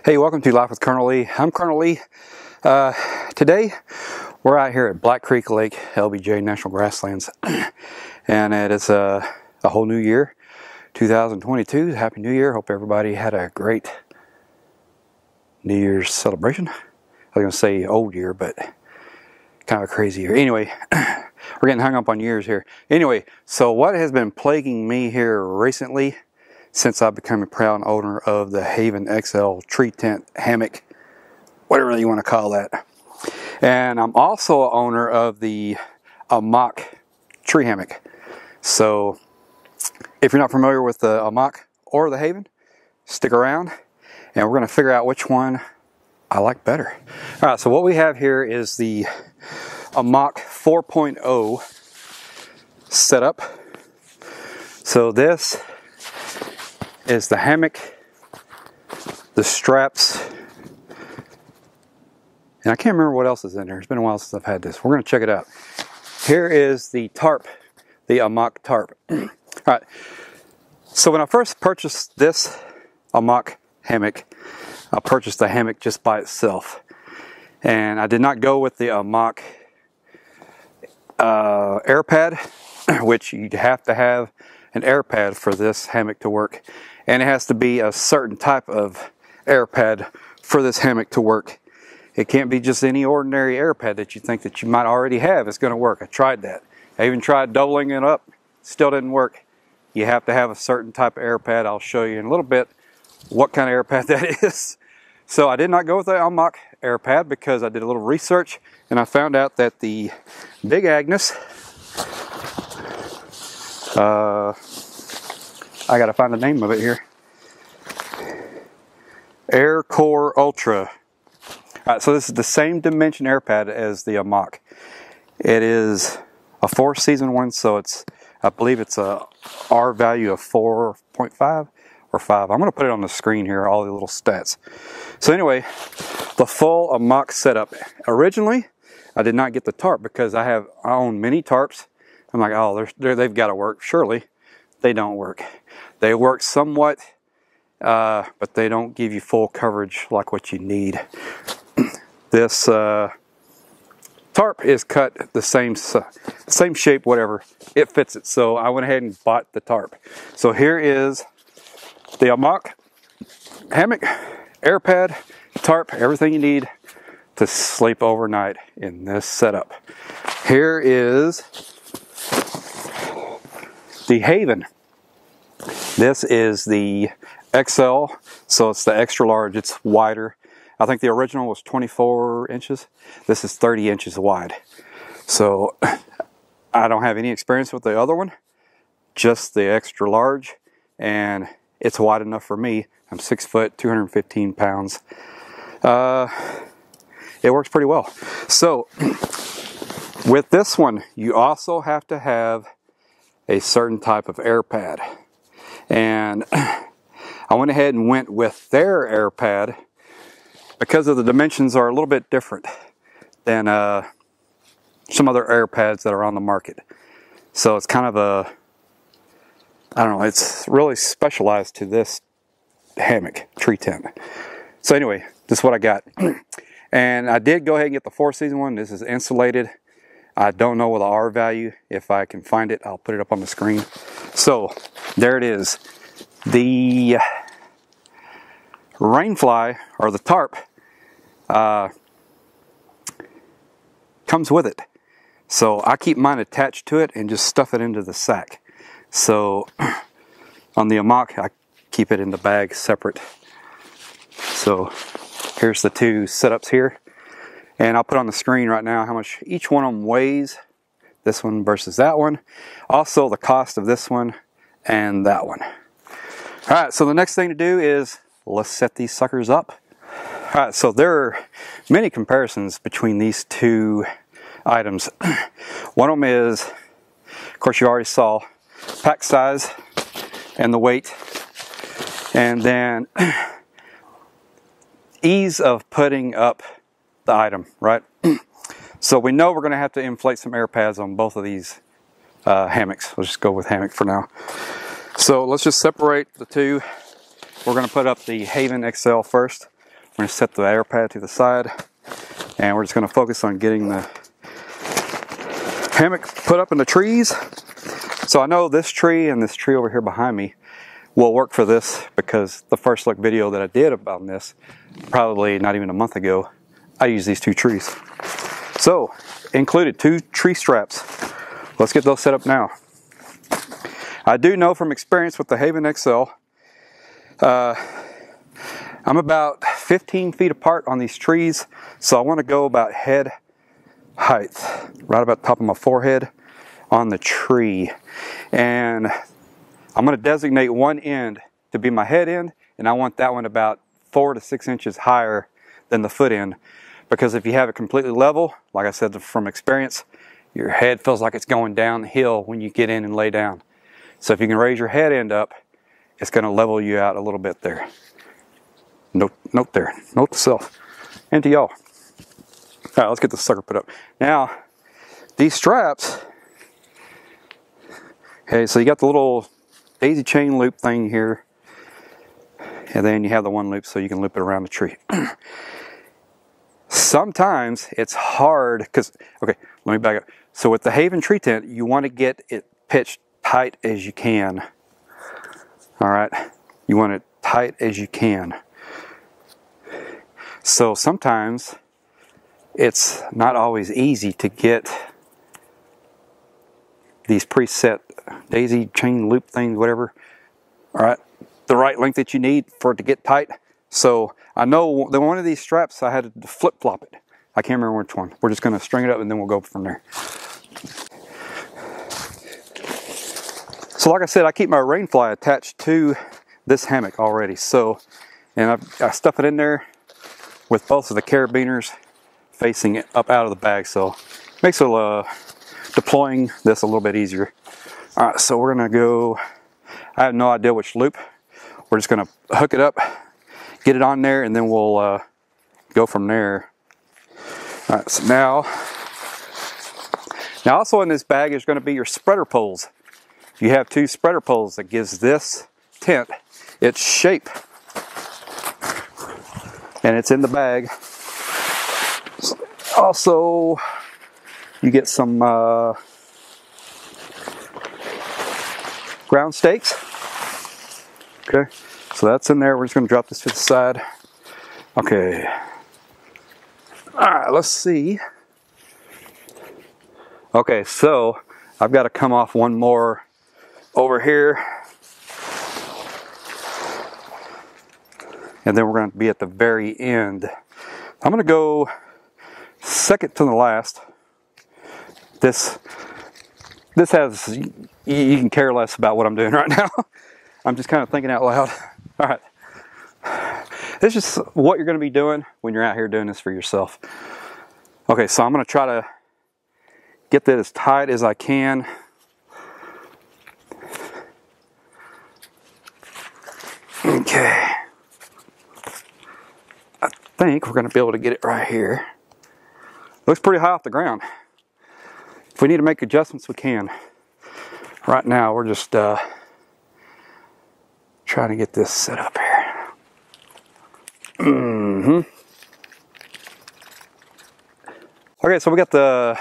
Hey, welcome to Life with Colonel Lee. I'm Colonel Lee. Today, we're out here at Black Creek Lake, LBJ National Grasslands, and it is a whole new year, 2022. Happy New Year. Hope everybody had a great New Year's celebration. I was going to say old year, but kind of a crazy year. Anyway, we're getting hung up on years here. Anyway, so what has been plaguing me here recently, since I've become a proud owner of the Haven XL tree tent hammock, whatever you want to call that. And I'm also an owner of the Amok tree hammock. So if you're not familiar with the Amok or the Haven, stick around and we're going to figure out which one I like better. All right, so what we have here is the Amok 4.0 setup. So this is the hammock, the straps, and I can't remember what else is in there. It's been a while since I've had this. We're going to check it out. Here is the tarp, the Amok tarp. All right, so when I first purchased this Amok hammock, I purchased the hammock just by itself, and I did not go with the Amok air pad, which you'd have to have an air pad for this hammock to work, and it has to be a certain type of air pad for this hammock to work. It can't be just any ordinary air pad that you think that you might already have. It's going to work. I tried that. I even tried doubling it up. Still didn't work. You have to have a certain type of air pad. I'll show you in a little bit what kind of air pad that is. So I did not go with the Amok air pad because I did a little research and I found out that the Big Agnes, I gotta find the name of it here, Air Core Ultra. Alright, so this is the same dimension air pad as the Amok. It is a 4-season one, so I believe it's a R value of 4.5 or 5. I'm going to put it on the screen here, all the little stats. So anyway, the full Amok setup. Originally, I did not get the tarp because I own many tarps. I'm like, oh, they've got to work. Surely, they don't work. They work somewhat, but they don't give you full coverage like what you need. This tarp is cut the same shape, whatever. It fits it. So I went ahead and bought the tarp. So here is the Amok hammock, air pad, tarp, everything you need to sleep overnight in this setup. Here is the Haven. This is the XL, so it's the extra large. It's wider. I think the original was 24 inches. This is 30 inches wide. So I don't have any experience with the other one, just the extra large, and it's wide enough for me. I'm 6 foot, 215 pounds. It works pretty well. So with this one, you also have to have a certain type of air pad. And I went ahead and went with their air pad because of the dimensions are a little bit different than some other air pads that are on the market. So it's kind of I don't know, it's really specialized to this hammock tree tent. So anyway, this is what I got. And I did go ahead and get the 4-season one. This is insulated. I don't know with the R value. If I can find it, I'll put it up on the screen. So there it is. The rainfly, or the tarp, comes with it. So I keep mine attached to it and just stuff it into the sack. So on the Amok, I keep it in the bag separate. So here's the two setups here. And I'll put on the screen right now how much each one of them weighs. This one versus that one. Also the cost of this one and that one. Alright, so the next thing to do is let's set these suckers up. Alright, so there are many comparisons between these two items. One of them is, of course you already saw, pack size and the weight. And then ease of putting up the item, right? So we know we're going to have to inflate some air pads on both of these hammocks. Let's just go with hammock for now. So let's just separate the two. We're going to put up the Haven XL first. We're going to set the air pad to the side, and we're just going to focus on getting the hammock put up in the trees. So I know this tree and this tree over here behind me will work for this, because the first look video that I did about this, probably not even a month ago, I used these two trees. So, included 2 tree straps. Let's get those set up now. I do know from experience with the Haven XL, I'm about 15 feet apart on these trees, so I want to go about head height, right about the top of my forehead on the tree. And I'm going to designate one end to be my head end, and I want that one about 4 to 6 inches higher than the foot end, because if you have it completely level, like I said from experience, your head feels like it's going downhill when you get in and lay down. So if you can raise your head end up, it's going to level you out a little bit there. Note there. Note to self. And to y'all. Alright, let's get this sucker put up. Now, these straps, okay, so you got the little daisy chain loop thing here, and then you have the one loop so you can loop it around the tree. Sometimes it's hard because, okay, let me back up. So with the Haven tree tent, you want to get it pitched tight as you can. All right, you want it tight as you can. So sometimes it's not always easy to get these preset daisy chain loop things, whatever, all right, the right length that you need for it to get tight. So I know that one of these straps I had to flip-flop it. I can't remember which one. We're just going to string it up and then we'll go from there. So like I said, I keep my rain fly attached to this hammock already. So, and I stuff it in there with both of the carabiners facing it up out of the bag. So it makes it deploying this a little bit easier. All right, so we're going to go, I have no idea which loop. We're just going to hook it up, get it on there, and then we'll go from there. All right, so now also in this bag is going to be your spreader poles. You have 2 spreader poles that gives this tent its shape, and it's in the bag. Also, you get some ground stakes. Okay, so that's in there. We're just going to drop this to the side. Okay. All right, let's see. Okay, so I've got to come off one more over here. And then we're going to be at the very end. I'm going to go second to the last. This has, you can care less about what I'm doing right now. I'm just kind of thinking out loud. All right. This is just what you're going to be doing when you're out here doing this for yourself. Okay, so I'm going to try to get that as tight as I can. Okay. I think we're going to be able to get it right here. Looks pretty high off the ground. If we need to make adjustments, we can. Right now, we're just trying to get this set up here. Okay, so we got the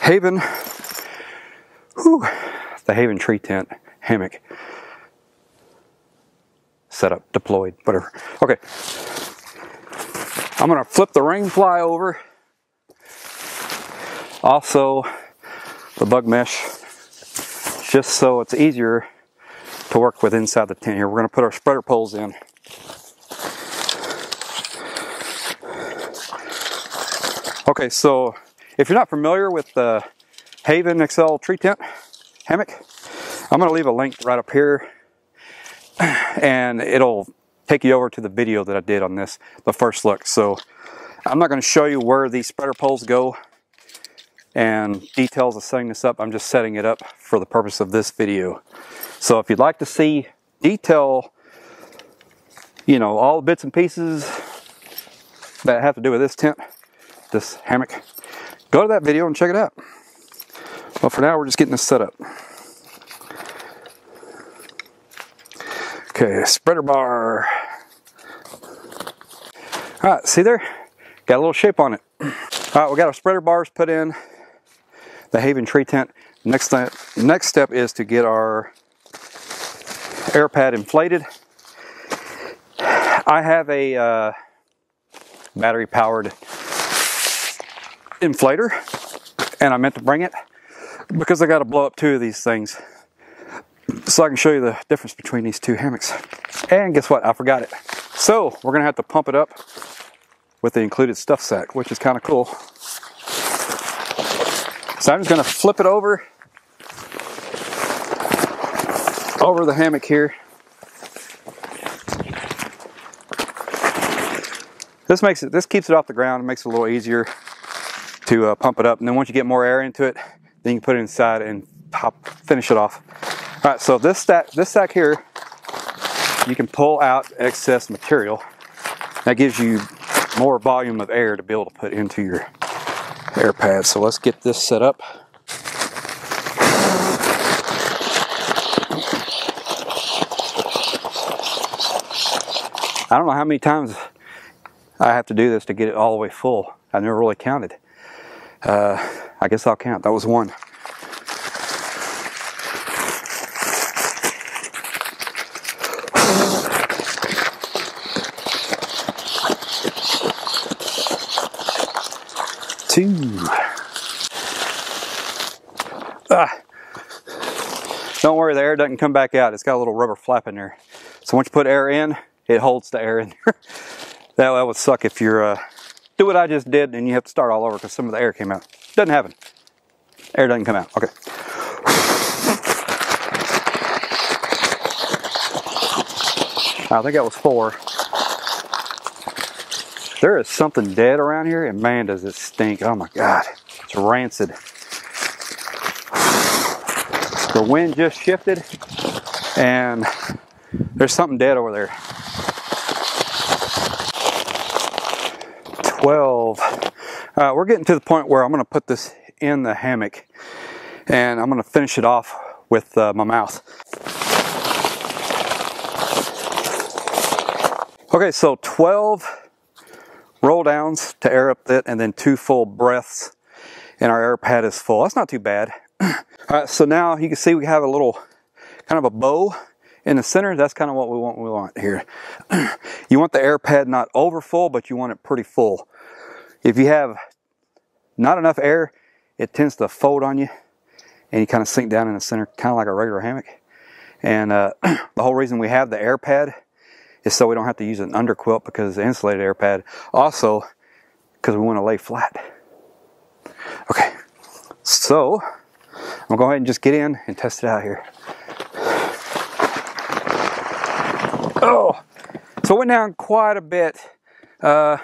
Haven, the Haven tree tent hammock set up, deployed, whatever. Okay, I'm gonna flip the rain fly over. Also, the bug mesh, just so it's easier to work with inside the tent here. We're gonna put our spreader poles in. Okay, so if you're not familiar with the Haven XL tree tent hammock, I'm going to leave a link right up here, and it'll take you over to the video that I did on this, the first look. So I'm not going to show you where these spreader poles go and details of setting this up. I'm just setting it up for the purpose of this video. So if you'd like to see detail, you know, all the bits and pieces that have to do with this tent, this hammock, go to that video and check it out. Well, for now, we're just getting this set up. Okay, spreader bar. All right, see there? Got a little shape on it. All right, we got our spreader bars put in the Haven tree tent. Next step is to get our air pad inflated. I have a battery powered inflator, and I meant to bring it because I got to blow up 2 of these things so I can show you the difference between these 2 hammocks. And guess what? I forgot it. So we're gonna have to pump it up with the included stuff sack, which is kind of cool. So I'm just gonna flip it over the hammock here. This keeps it off the ground and makes it a little easier to pump it up. And then once you get more air into it, then you can put it inside and finish it off. All right, so this sack here, you can pull out excess material. That gives you more volume of air to be able to put into your air pad. So let's get this set up. I don't know how many times I have to do this to get it all the way full. I never really counted. I guess I'll count. That was 1. Don't worry, the air doesn't come back out. It's got a little rubber flap in there. So once you put air in, it holds the air in there. That would suck if you're do what I just did and you have to start all over because some of the air came out. Doesn't happen. Air doesn't come out. Okay. I think that was 4. There is something dead around here, and man, does it stink. Oh my God, it's rancid. The wind just shifted, and there's something dead over there. 12. We're getting to the point where I'm going to put this in the hammock, and I'm going to finish it off with my mouth. Okay, so 12 roll downs to air up it, and then 2 full breaths, and our air pad is full. That's not too bad. All right, so now you can see we have a little kind of a bow in the center. That's kind of what we want here. You want the air pad not over full, but you want it pretty full. If you have not enough air, it tends to fold on you, and you kind of sink down in the center, kind of like a regular hammock. And the whole reason we have the air pad is so we don't have to use an underquilt because the insulated air pad. Also, because we want to lay flat. Okay, so I'm gonna go ahead and just get in and test it out here. Oh, so it went down quite a bit. For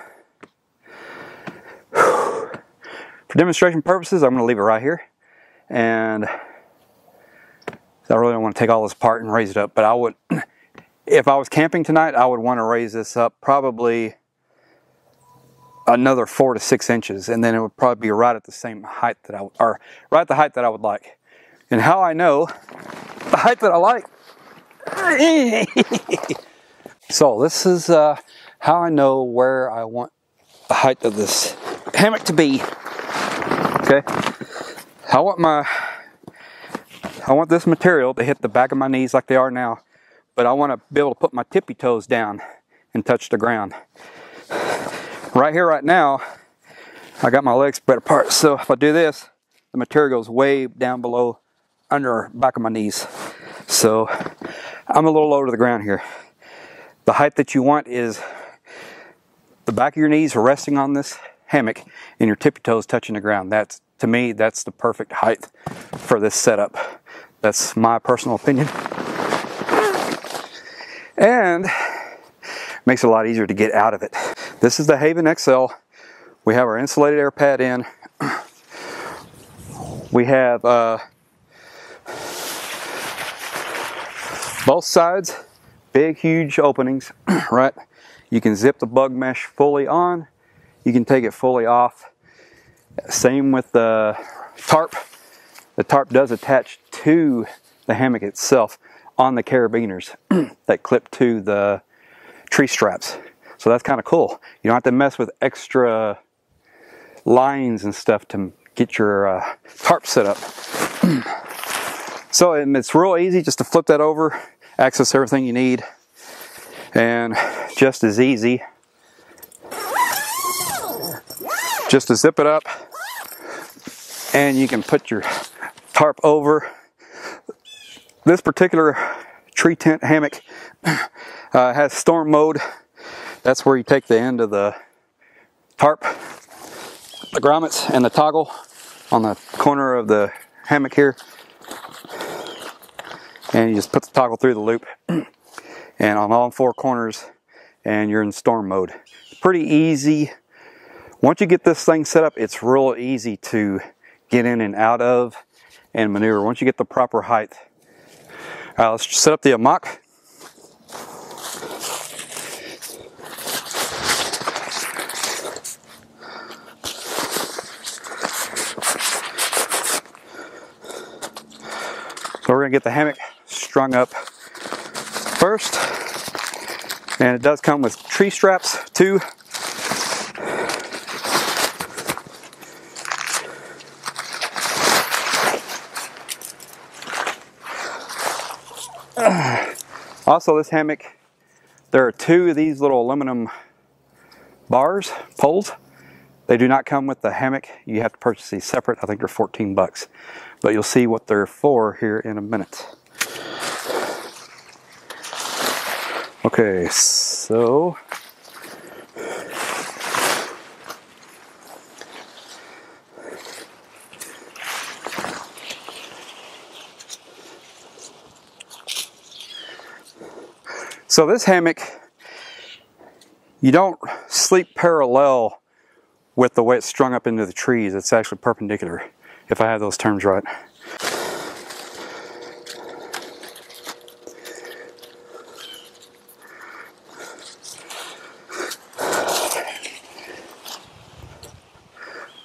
demonstration purposes, I'm gonna leave it right here. And I really don't want to take all this apart and raise it up, but I would, if I was camping tonight, I would want to raise this up probably another 4 to 6 inches, and then it would probably be right at the same height that right at the height that I would like. And how I know the height that I like. So this is how I know where I want the height of this hammock to be. Okay, I want this material to hit the back of my knees like they are now, but I want to be able to put my tippy toes down and touch the ground. Right here, right now, I got my legs spread apart, so if I do this, the material goes way down below, under back of my knees. So I'm a little low to the ground here. The height that you want is the back of your knees resting on this hammock and your tippy toes touching the ground. That's, to me, that's the perfect height for this setup. That's my personal opinion. And makes it a lot easier to get out of it. This is the Haven XL. We have our insulated air pad in. We have both sides, big, huge openings, right? You can zip the bug mesh fully on. You can take it fully off. Same with the tarp. The tarp does attach to the hammock itself on the carabiners that clip to the tree straps. So that's kind of cool. You don't have to mess with extra lines and stuff to get your tarp set up. So it's real easy just to flip that over, access everything you need, and just as easy just to zip it up, and you can put your tarp over. This particular tree tent hammock has storm mode. That's where you take the end of the tarp, the grommets, and the toggle on the corner of the hammock here, and you just put the toggle through the loop and on all four corners, and you're in storm mode. Pretty easy. Once you get this thing set up, it's real easy to get in and out of and maneuver once you get the proper height. Let's set up the Amok. So we're going to get the hammock strung up first, and it does come with tree straps too. Also, this hammock, there are two of these little aluminum bars, poles. They do not come with the hammock. You have to purchase these separate. I think they're 14 bucks. But you'll see what they're for here in a minute. Okay, so this hammock, you don't sleep parallel with the way it's strung up into the trees. It's actually perpendicular, if I have those terms right.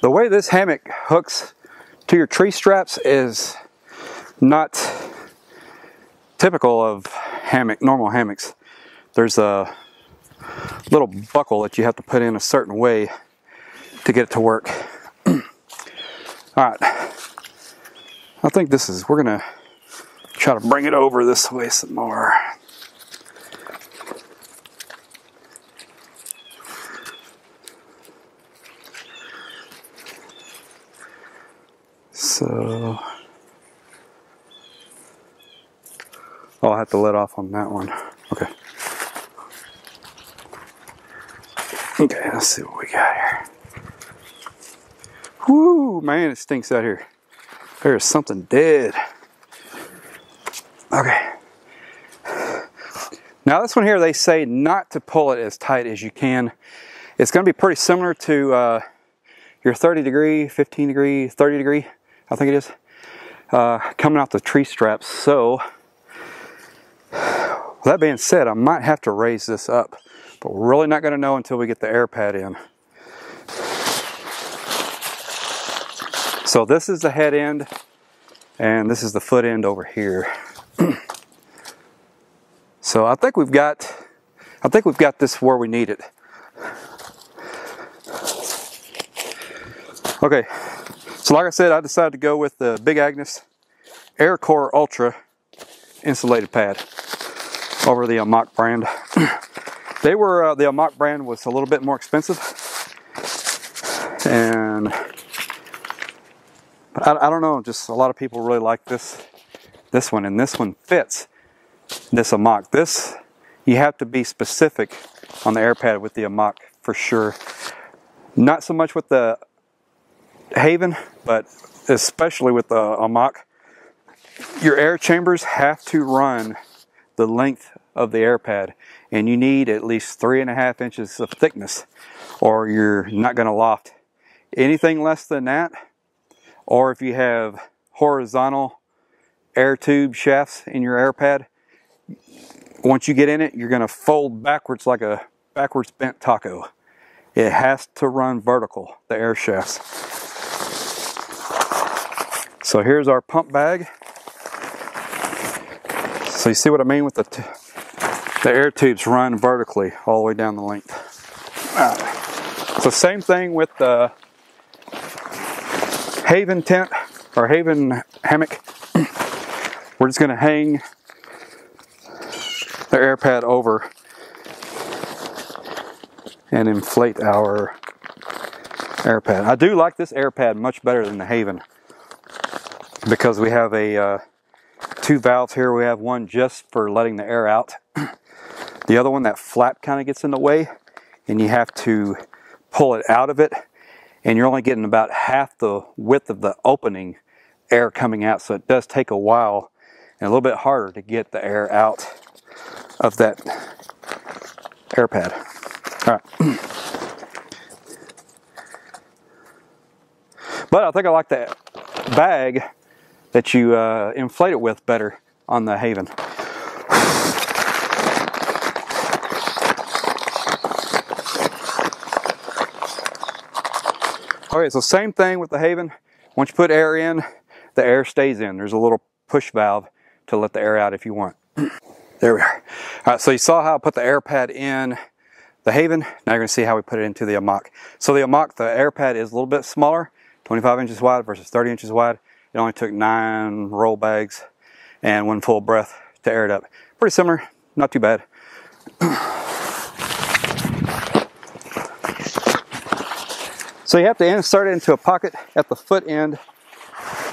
The way this hammock hooks to your tree straps is not typical of normal hammocks. There's a little buckle that you have to put in a certain way to get it to work. Alright, I think we're gonna try to bring it over this way some more. So, I'll have to let off on that one. Okay. Okay, let's see what we got here. Whoo, man, it stinks out here. There's something dead. Okay. Now this one here, they say not to pull it as tight as you can. It's going to be pretty similar to your 30 degree, 15 degree, 30 degree, I think it is, coming out the tree straps. So, with that being said, I might have to raise this up, but we're really not going to know until we get the air pad in. So this is the head end, and this is the foot end over here. So I think we've got this where we need it. Okay, so like I said, I decided to go with the Big Agnes Air Core Ultra insulated pad over the Amok brand. The Amok brand was a little bit more expensive, and I don't know, just a lot of people really like this one, and this one fits this Amok. This, you have to be specific on the air pad with the Amok for sure. Not so much with the Haven, but especially with the Amok. Your air chambers have to run the length of the air pad, and you need at least 3.5 inches of thickness, or you're not going to loft. Anything less than that, or if you have horizontal air tube shafts in your air pad, once you get in it, you're going to fold backwards like a backwards bent taco. It has to run vertical, the air shafts. So here's our pump bag. So you see what I mean with the air tubes run vertically all the way down the length. So same thing with the Haven tent or Haven hammock. We're just going to hang the air pad over and inflate our air pad. I do like this air pad much better than the Haven because we have a 2 valves here. We have one just for letting the air out. The other one, that flap kind of gets in the way and you have to pull it out of it, and you're only getting about half the width of the opening air coming out, so it does take a while and a little bit harder to get the air out of that air pad. All right. But I think I like the bag that you inflate it with better on the Haven. Okay, so same thing with the Haven. Once you put air in, the air stays in. There's a little push valve to let the air out if you want. There we are. All right, so you saw how I put the air pad in the Haven. Now you're going to see how we put it into the Amok. So the Amok, the air pad is a little bit smaller, 25 inches wide versus 30 inches wide. It only took 9 roll bags and 1 full breath to air it up. Pretty similar, not too bad. So you have to insert it into a pocket at the foot end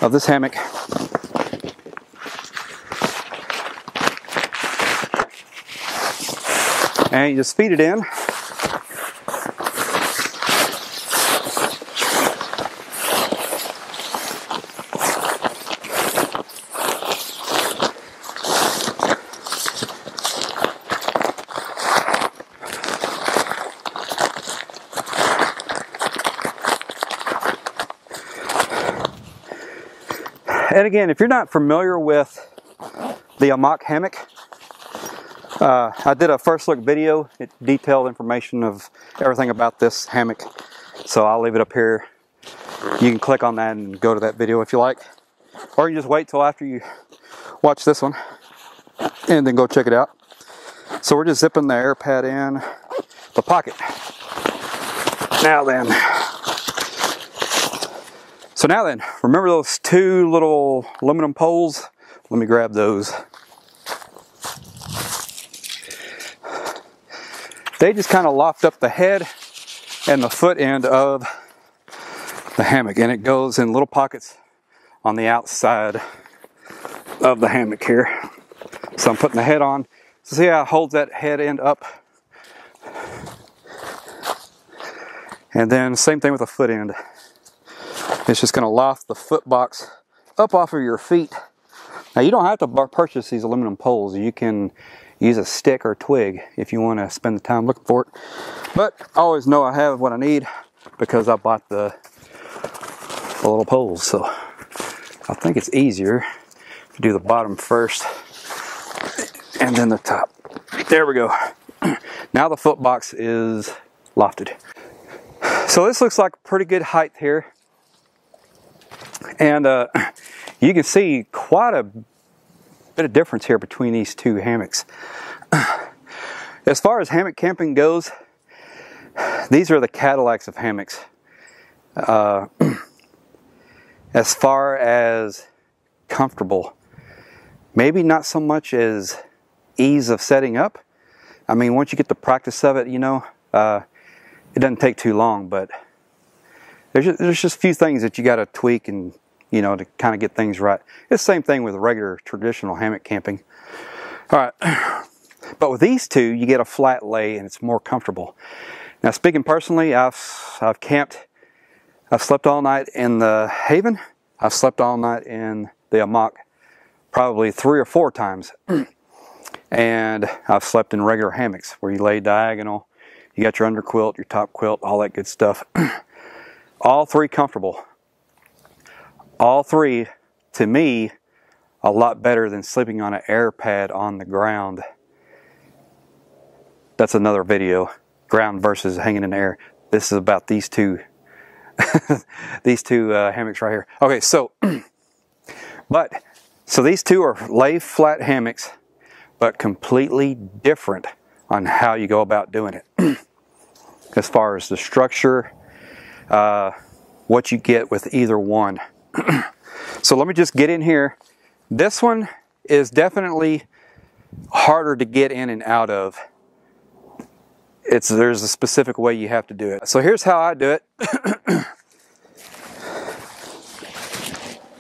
of this hammock. And you just feed it in. And again, if you're not familiar with the Amok Hammock, I did a first look video. It detailed information of everything about this hammock. So I'll leave it up here. You can click on that and go to that video if you like. Or you just wait till after you watch this one and then go check it out. So we're just zipping the air pad in the pocket. Now then. So now then, remember those 2 little aluminum poles? Let me grab those. They just kind of loft up the head and the foot end of the hammock, and it goes in little pockets on the outside of the hammock here. So I'm putting the head on. So see how it holds that head end up? And then same thing with the foot end. It's just going to loft the foot box up off of your feet. Now you don't have to purchase these aluminum poles. You can use a stick or a twig if you want to spend the time looking for it. But I always know I have what I need because I bought the little poles. So I think it's easier to do the bottom first and then the top. There we go. Now the foot box is lofted. So this looks like a pretty good height here. And you can see quite a bit of difference here between these 2 hammocks. As far as hammock camping goes, these are the Cadillacs of hammocks. As far as comfortable, maybe not so much as ease of setting up. I mean, once you get the practice of it, you know, it doesn't take too long, but there's just a few things that you got to tweak and, you know, to kind of get things right. It's the same thing with regular traditional hammock camping. All right, but with these 2, you get a flat lay and it's more comfortable. Now, speaking personally, I've camped. I've slept all night in the Haven. I've slept all night in the Amok, probably 3 or 4 times. And I've slept in regular hammocks where you lay diagonal. You got your underquilt, your top quilt, all that good stuff. All 3 comfortable. All 3, to me, a lot better than sleeping on an air pad on the ground. That's another video. Ground versus hanging in the air. This is about these 2 these 2 hammocks right here. Okay, so so these 2 are lay flat hammocks, but completely different on how you go about doing it. as far as the structure, what you get with either one. So let me just get in here. This one is definitely harder to get in and out of. There's a specific way you have to do it. So here's how I do it.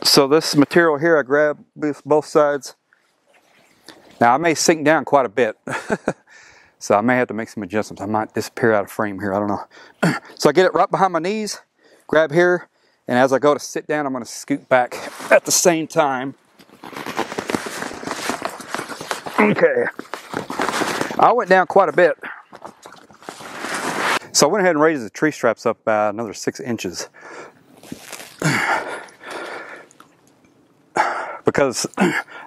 So this material here, I grab both sides. Now I may sink down quite a bit. So I may have to make some adjustments. I might disappear out of frame here, I don't know. So I get it right behind my knees, grab here, and as I go to sit down, I'm gonna scoot back at the same time. Okay. I went down quite a bit. So I went ahead and raised the tree straps up by another 6 inches. Because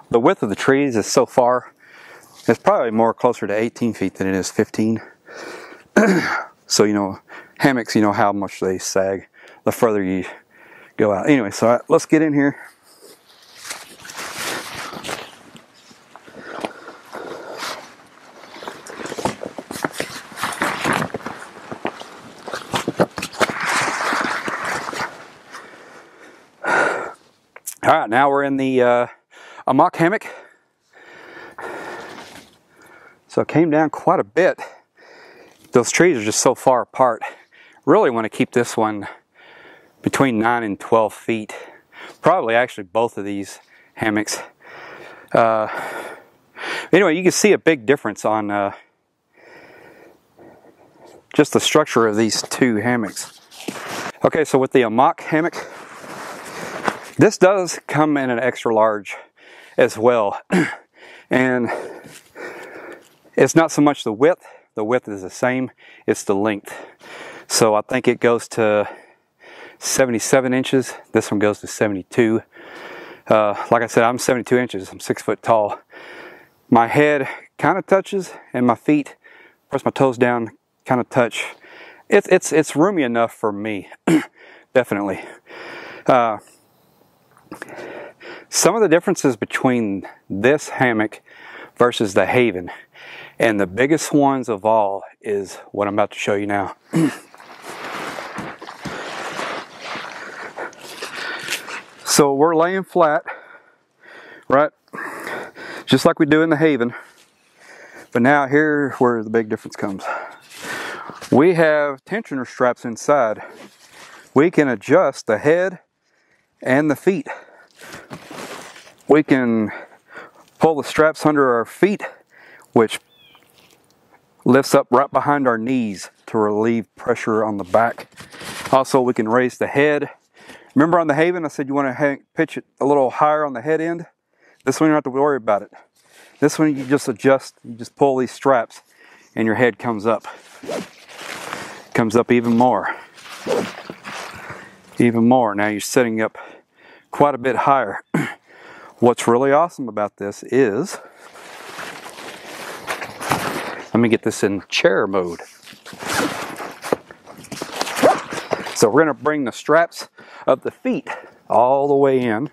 the width of the trees is so far, it's probably more closer to 18 feet than it is 15. So, you know, hammocks, you know how much they sag the further you go out. Anyway, so let's get in here. All right, now we're in the Amok Hammock. So it came down quite a bit. Those trees are just so far apart. Really want to keep this one between 9 and 12 feet. Probably actually both of these hammocks. Anyway, you can see a big difference on just the structure of these two hammocks. Okay, so with the Amok Hammock, this does come in an extra large as well. And it's not so much the width is the same, it's the length. So I think it goes to 77 inches, this one goes to 72. Like I said, I'm 72 inches, I'm 6 foot tall. My head kind of touches and my feet, press my toes down, kind of touch. It's roomy enough for me, definitely. Some of the differences between this hammock versus the Haven, and the biggest ones of all is what I'm about to show you now. So we're laying flat, right? Just like we do in the Haven. But now here's where the big difference comes. We have tensioner straps inside. We can adjust the head and the feet. We can pull the straps under our feet, which lifts up right behind our knees to relieve pressure on the back. Also, we can raise the head. Remember on the Haven, I said you want to pitch it a little higher on the head end? This one you don't have to worry about it. This one you just adjust, you just pull these straps and your head comes up. Comes up even more. Even more. Now you're sitting up quite a bit higher. What's really awesome about this is, let me get this in chair mode. So we're going to bring the straps of the feet all the way in.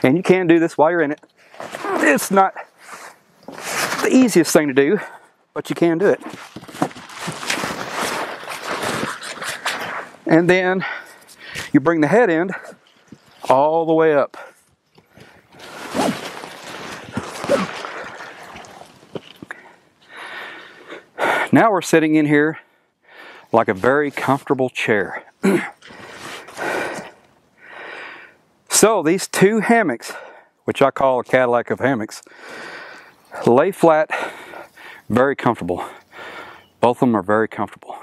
And you can do this while you're in it. It's not the easiest thing to do, but you can do it. And then you bring the head end all the way up. Now we're sitting in here like a very comfortable chair. So these two hammocks, which I call a Cadillac of hammocks, lay flat, very comfortable. Both of them are very comfortable.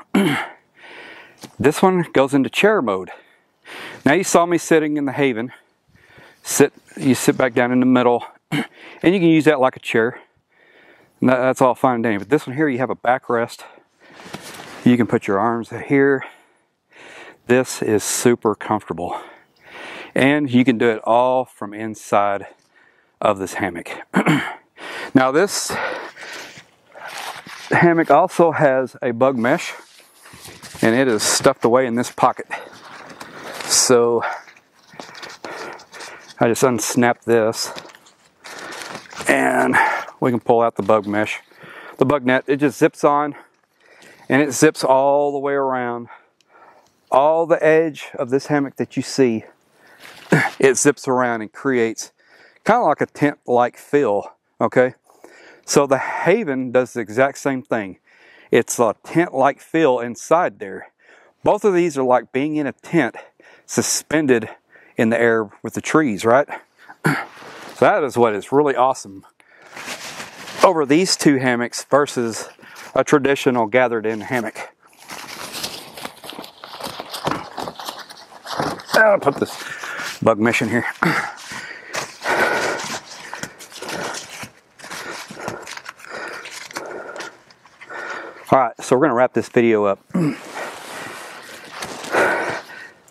This one goes into chair mode. Now you saw me sitting in the Haven. You sit back down in the middle, and you can use that like a chair. And that's all fine and dandy. But this one here, you have a backrest. You can put your arms here. This is super comfortable. And you can do it all from inside of this hammock. Now this hammock also has a bug mesh, and it is stuffed away in this pocket. So I just unsnap this and we can pull out the bug mesh. the bug net. It just zips on, and it zips all the way around. All the edge of this hammock that you see, it zips around and creates kind of like a tent-like feel, okay? So the Haven does the exact same thing. It's a tent-like feel inside there. Both of these are like being in a tent suspended in the air with the trees, right? So that is what is really awesome over these two hammocks versus a traditional gathered-in hammock. I'll put this bug mesh in here. Alright, so we're going to wrap this video up.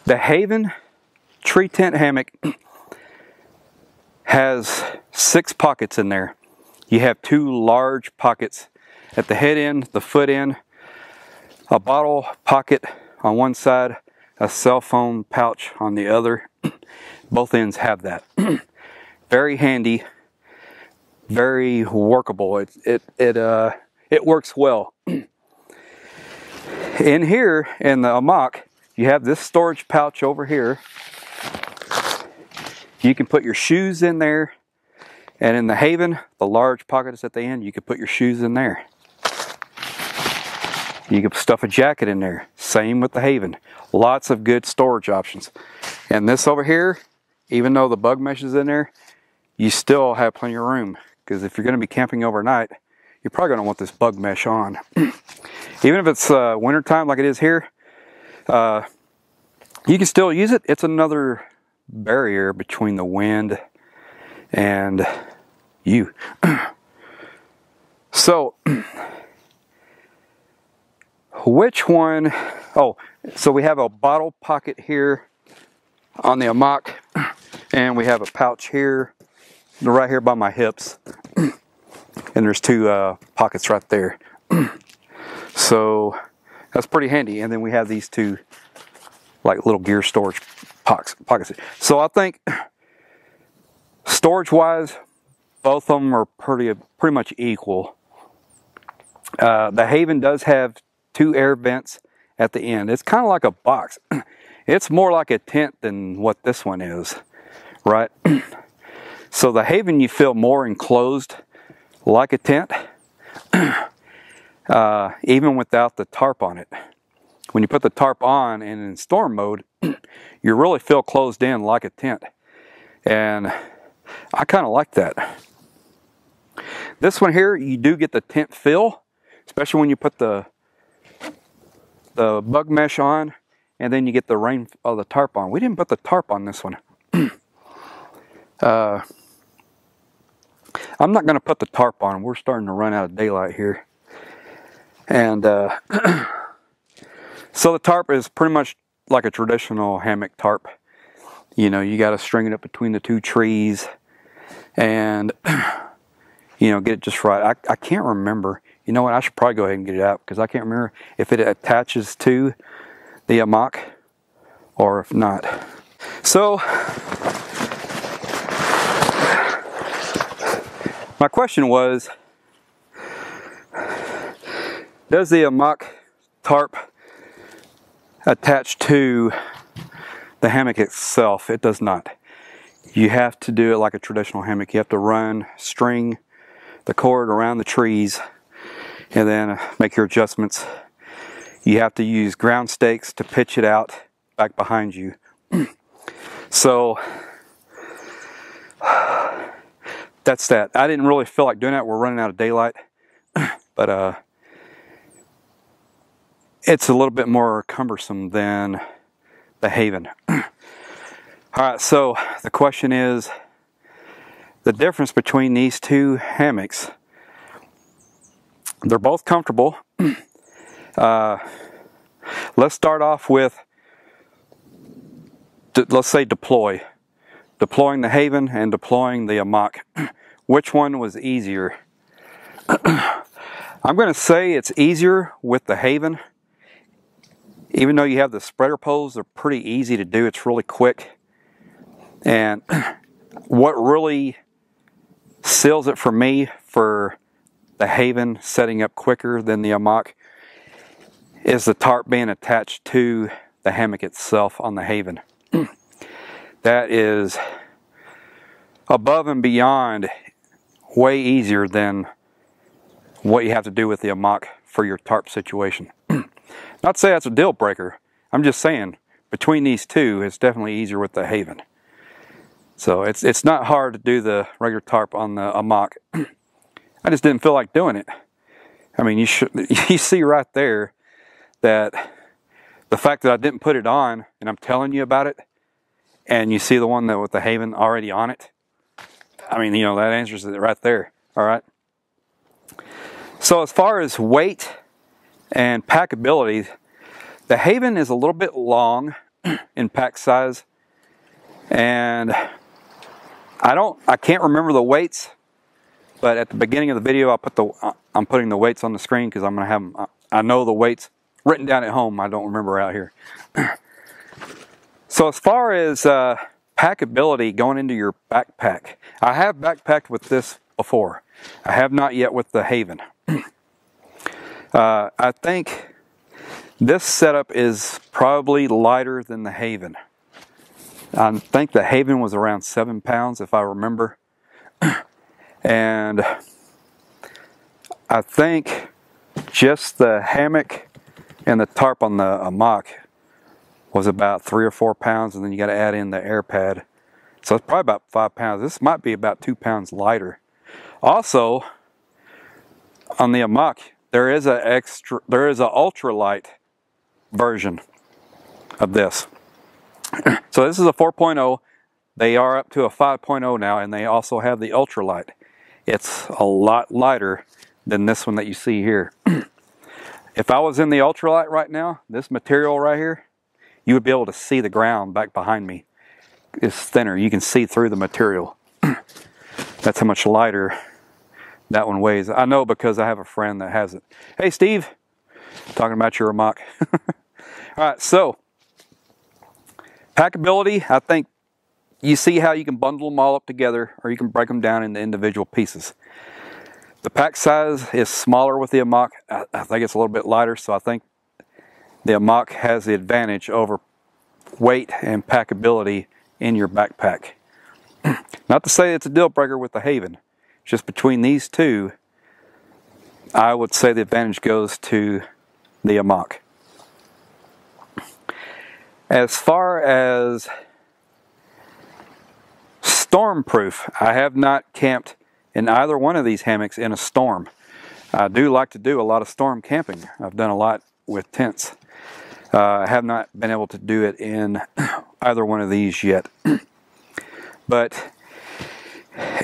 The Haven tree tent hammock has 6 pockets in there. You have 2 large pockets at the head end, the foot end, a bottle pocket on one side, a cell phone pouch on the other. Both ends have that. Very handy, very workable. It works well. In here, in the Amok, you have this storage pouch over here. You can put your shoes in there. And in the Haven, the large pockets at the end, you can put your shoes in there. You can stuff a jacket in there. Same with the Haven. Lots of good storage options. And this over here, even though the bug mesh is in there, you still have plenty of room. Because if you're going to be camping overnight, you're probably going to want this bug mesh on. Even if it's wintertime like it is here, you can still use it. It's another barrier between the wind and you. So, which one? Oh, so we have a bottle pocket here on the Amok, and we have a pouch here, right here by my hips. And there's 2 pockets right there. So that's pretty handy. And then we have these 2 like little gear storage pockets. So I think storage wise, both of them are pretty much equal. The Haven does have 2 air vents at the end. It's kind of like a box. It's more like a tent than what this one is, right? So the Haven, you feel more enclosed like a tent, even without the tarp on it. When you put the tarp on and in storm mode, you really feel closed in like a tent. And I kind of like that. This one here, you do get the tent feel, especially when you put the bug mesh on, and then you get the rain of the tarp on. We didn't put the tarp on this one. I'm not going to put the tarp on. We're starting to run out of daylight here. And so the tarp is pretty much like a traditional hammock tarp. You know, you got to string it up between the 2 trees and, you know, get it just right. I can't remember. You know what? I should probably go ahead and get it out because I can't remember if it attaches to the Amok or if not. So, my question was, does the Amok tarp attach to the hammock itself? It does not. You have to do it like a traditional hammock. You have to string the cord around the trees and then make your adjustments. You have to use ground stakes to pitch it out back behind you. So that's that. I didn't really feel like doing that. We're running out of daylight. But it's a little bit more cumbersome than the Haven. Alright, so the question is, the difference between these 2 hammocks. They're both comfortable. Let's start off with, let's say deploy. Deploying the Haven and deploying the Amok. Which one was easier? I'm going to say it's easier with the Haven. Even though you have the spreader poles, they're pretty easy to do. It's really quick. And what really seals it for me for the Haven setting up quicker than the Amok is the tarp being attached to the hammock itself on the Haven. That is above and beyond way easier than what you have to do with the Amok for your tarp situation. Not to say that's a deal breaker. I'm just saying between these two, it's definitely easier with the Haven. So it's not hard to do the regular tarp on the Amok. I just didn't feel like doing it. I mean, you see right there that the fact that I didn't put it on, and I'm telling you about it, and you see the one that with the Haven already on it. I mean, you know, that answers it right there. All right. So as far as weight and packability, the Haven is a little bit long in pack size, and I can't remember the weights, but at the beginning of the video, I'm putting the weights on the screen because I'm going to have them. I know the weights written down at home. I don't remember out here. So as far as packability going into your backpack, I have backpacked with this before. I have not yet with the Haven. I think this setup is probably lighter than the Haven. I think the Haven was around 7 pounds if I remember. And I think just the hammock and the tarp on the Amok was about 3 or 4 pounds, and then you got to add in the air pad. So it's probably about 5 pounds. This might be about 2 pounds lighter. Also, on the Amok, there is an ultralight version of this. So this is a 4.0. They are up to a 5.0 now, and they also have the ultralight. It's a lot lighter than this one that you see here. If I was in the ultralight right now, this material right here, you would be able to see the ground back behind me. It's thinner. You can see through the material. That's how much lighter that one weighs. I know because I have a friend that has it. Hey, Steve. Talking about your Amok. All right, so packability, I think you see how you can bundle them all up together, or you can break them down into individual pieces. The pack size is smaller with the Amok. I think it's a little bit lighter, so I think the Amok has the advantage over weight and packability in your backpack. Not to say it's a deal breaker with the Haven. Just between these two, I would say the advantage goes to the Amok. As far as stormproof, I have not camped in either one of these hammocks in a storm. I do like to do a lot of storm camping. I've done a lot with tents. I have not been able to do it in either one of these yet. But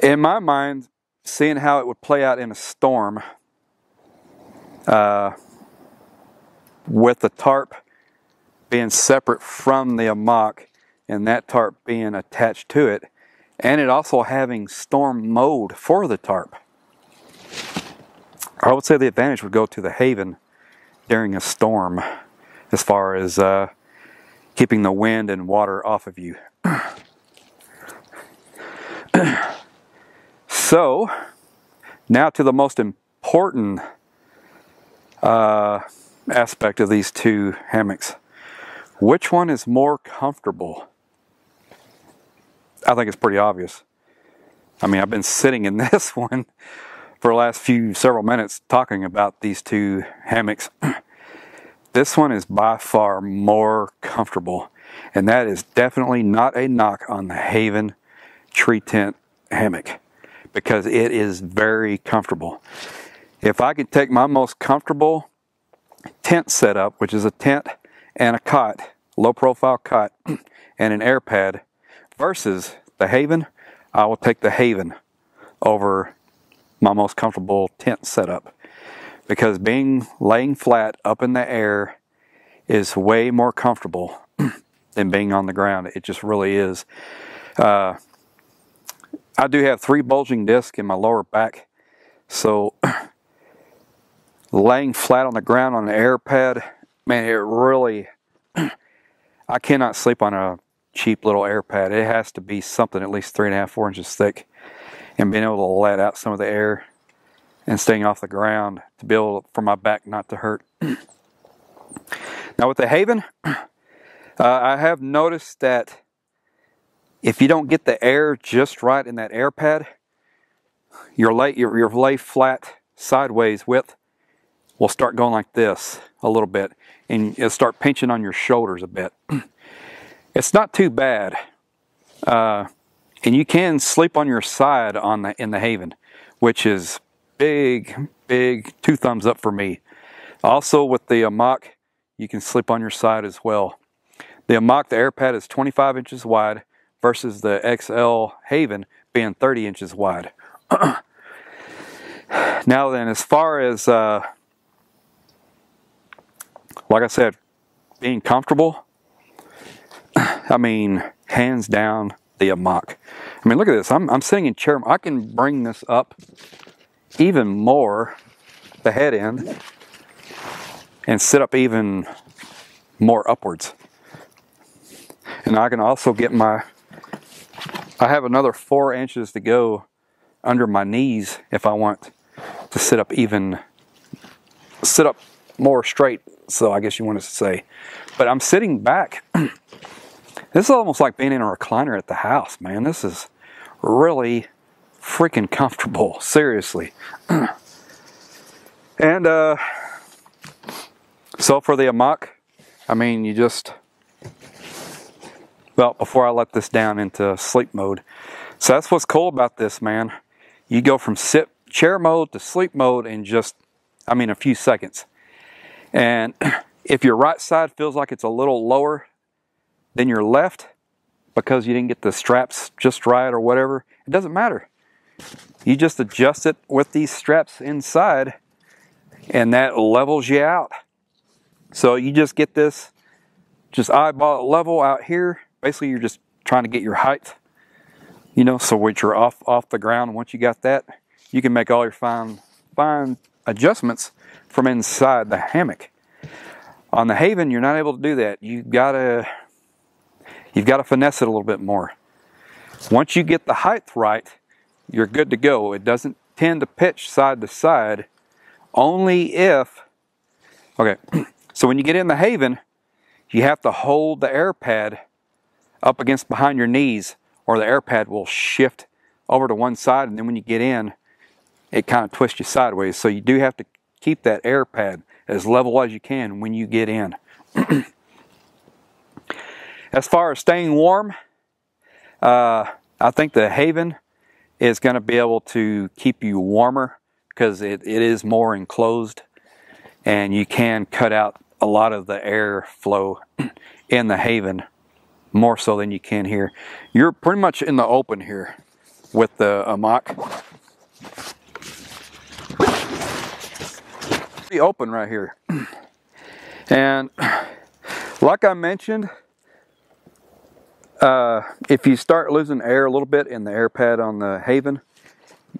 in my mind, seeing how it would play out in a storm, with the tarp being separate from the Amok and that tarp being attached to it, and it also having storm mode for the tarp, I would say the advantage would go to the Haven during a storm as far as keeping the wind and water off of you. So, now to the most important aspect of these two hammocks. Which one is more comfortable? I think it's pretty obvious. I mean, I've been sitting in this one for the last several minutes talking about these two hammocks. This one is by far more comfortable, and that is definitely not a knock on the Haven tree tent hammock, because it is very comfortable. If I could take my most comfortable tent setup, which is a tent and a cot, low profile cot, and an air pad, versus the Haven, I will take the Haven over my most comfortable tent setup, because laying flat up in the air is way more comfortable than being on the ground. It just really is. I do have 3 bulging discs in my lower back, so laying flat on the ground on an air pad, man, it really, I cannot sleep on a cheap little air pad. It has to be something at least 3.5, 4 inches thick, and being able to let out some of the air and staying off the ground to be able for my back not to hurt. Now with the Haven, I have noticed that if you don't get the air just right in that air pad, your lay flat sideways width will start going like this a little bit, and it'll start pinching on your shoulders a bit. It's not too bad, and you can sleep on your side in the Haven, which is big 2 thumbs up for me. Also with the Amok, you can sleep on your side as well. The Amok, the air pad is 25 inches wide versus the XL Haven being 30 inches wide. Now then, as far as like I said, being comfortable, I mean, hands down, the Amok. I mean, look at this. I'm sitting in chair. I can bring this up even more, the head end, and sit up even more upwards. And I can also get I have another 4 inches to go under my knees if I want to sit up more straight, so I guess you want to say. But I'm sitting back. This is almost like being in a recliner at the house, man. This is really freaking comfortable, seriously. And so for the Amok, I mean, you just, well, before I let this down into sleep mode. So that's what's cool about this, man. You go from chair mode to sleep mode in just, I mean, a few seconds. And if your right side feels like it's a little lower than your left because you didn't get the straps just right or whatever, it doesn't matter. You just adjust it with these straps inside and that levels you out. So you just get this just eyeball level out here. Basically, you're just trying to get your height, you know, so once you're off the ground, once you got that, you can make all your fine adjustments from inside the hammock. On the Haven, you're not able to do that. You've got to finesse it a little bit more. Once you get the height right, you're good to go. It doesn't tend to pitch side to side, only if, okay, so when you get in the Haven, you have to hold the air pad up against behind your knees, or the air pad will shift over to one side, and then when you get in, it kind of twists you sideways. So you do have to keep that air pad as level as you can when you get in. As far as staying warm, I think the Haven is going to be able to keep you warmer because it is more enclosed, and you can cut out a lot of the air flow in the Haven more so than you can here. You're pretty much in the open here with the Amok. Pretty open right here. And like I mentioned, if you start losing air a little bit in the air pad on the Haven,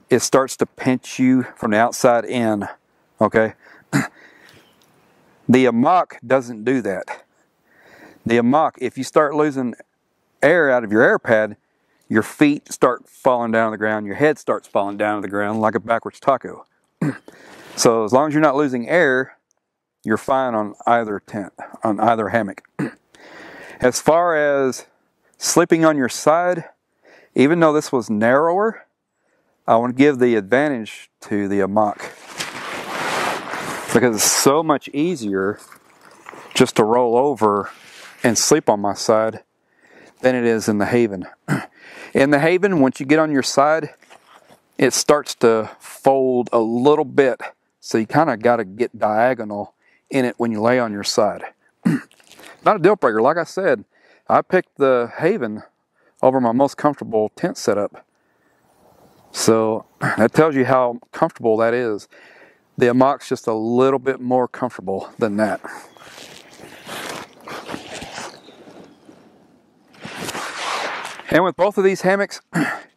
it starts to pinch you from the outside in, okay? The Amok doesn't do that. The Amok, if you start losing air out of your air pad, your feet start falling down to the ground, your head starts falling down to the ground like a backwards taco. So as long as you're not losing air, you're fine on either tent, on either hammock. As far as sleeping on your side, even though this was narrower, I want to give the advantage to the Amok because it's so much easier just to roll over and sleep on my side than it is in the Haven. In the Haven, once you get on your side, it starts to fold a little bit, so you kind of got to get diagonal in it when you lay on your side. Not a deal breaker. Like I said, I picked the Haven over my most comfortable tent setup. So that tells you how comfortable that is. The Amok's just a little bit more comfortable than that. And with both of these hammocks,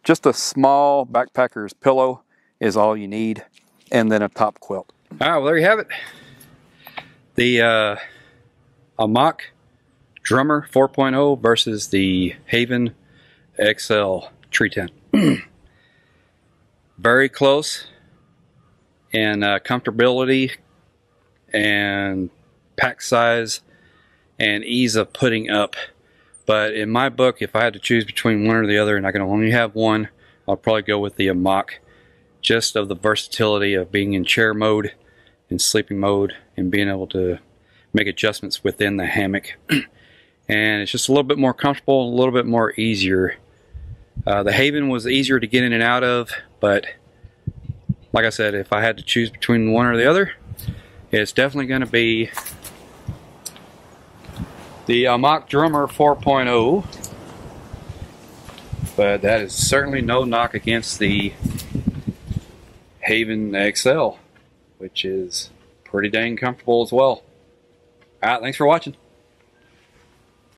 just a small backpacker's pillow is all you need, and then a top quilt. All right, well, there you have it. The Amok Draumr 4.0 versus the Haven XL tree tent. Very close, in comfortability and pack size and ease of putting up. But in my book, if I had to choose between one or the other and I can only have one, I'll probably go with the Amok, just of the versatility of being in chair mode, in sleeping mode, and being able to make adjustments within the hammock. And it's just a little bit more comfortable, a little bit more easier. The Haven was easier to get in and out of, but like I said, if I had to choose between one or the other, it's definitely going to be the Amok Draumr 4.0. But that is certainly no knock against the Haven XL, which is pretty dang comfortable as well. Alright, thanks for watching.